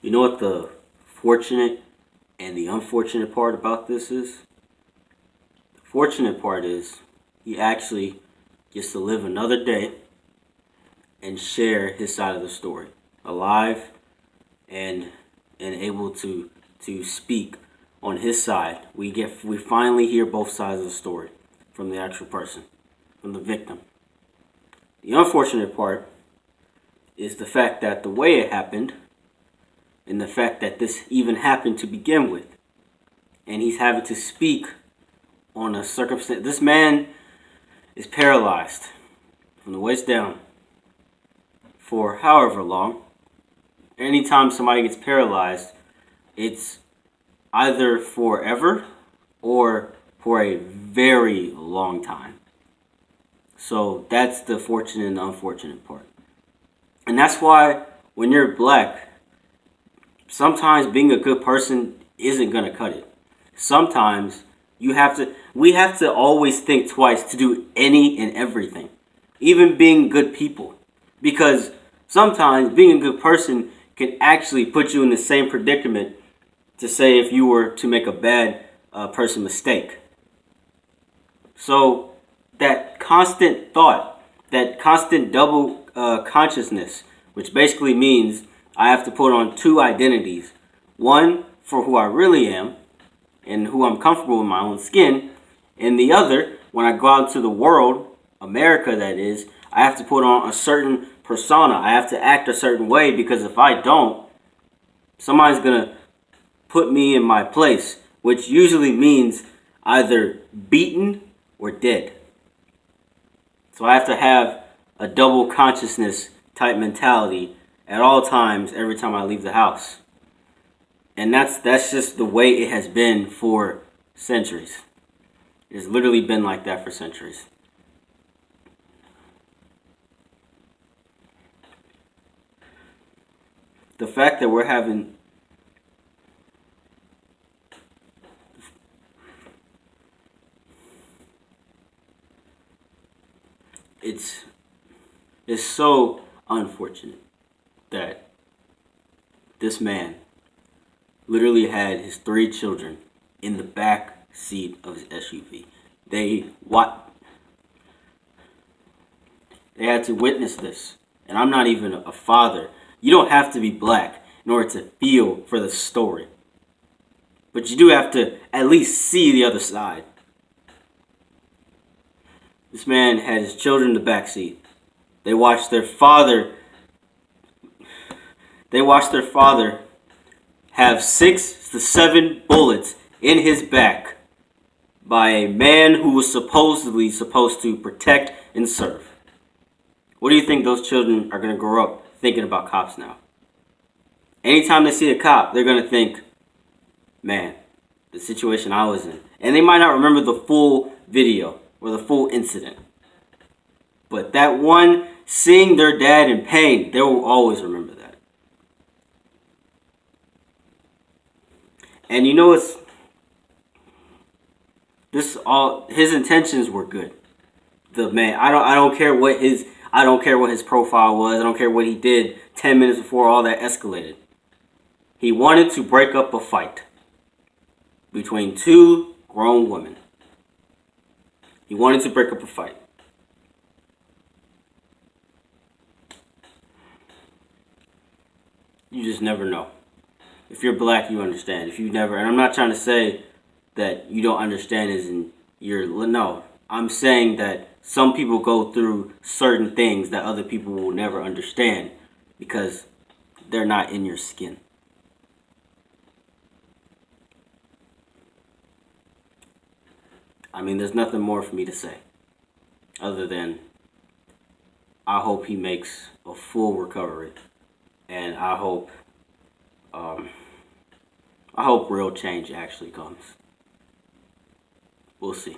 You know what the fortunate and the unfortunate part about this is? The fortunate part is he actually gets to live another day and share his side of the story, alive and able to speak on his side. We finally hear both sides of the story from the actual person, from the victim. The unfortunate part is the fact that the way it happened and the fact that this even happened to begin with. And he's having to speak on a circumstance. This man is paralyzed from the waist down for however long. Anytime somebody gets paralyzed, it's either forever or for a very long time. So that's the fortunate and the unfortunate part. And that's why when you're black, sometimes being a good person isn't going to cut it. Sometimes we have to always think twice to do any and everything, even being good people. Because sometimes being a good person can actually put you in the same predicament to say if you were to make a bad person mistake. So that constant thought, that constant double consciousness, which basically means I have to put on two identities. One for who I really am and who I'm comfortable in my own skin. And the other, when I go out into the world, America that is, I have to put on a certain persona. I have to act a certain way because if I don't, somebody's going to put me in my place, which usually means either beaten or dead. So I have to have a double consciousness type mentality at all times every time I leave the house. And that's just the way it has been for centuries. It's literally been like that for centuries. The fact that we're having it's so unfortunate that this man literally had his 3 children in the back seat of his SUV. They had to witness this. And I'm not even a father. You don't have to be black in order to feel for the story. But you do have to at least see the other side. This man had his children in the back seat. They watched their father have 6 to 7 bullets in his back by a man who was supposedly supposed to protect and serve. What do you think those children are going to grow up thinking about cops now? Anytime they see a cop, they're going to think, man, the situation I was in. And they might not remember the full video or the full incident. But that one, seeing their dad in pain, they will always remember that. And you know his intentions were good. The man, I don't care what his profile was. I don't care what he did 10 minutes before all that escalated. He wanted to break up a fight between 2 grown women. He wanted to break up a fight. You just never know. If you're black, you understand. If you never, and I'm not trying to say that you don't understand no. I'm saying that some people go through certain things that other people will never understand because they're not in your skin. I mean, there's nothing more for me to say other than I hope he makes a full recovery, and I hope real change actually comes. We'll see.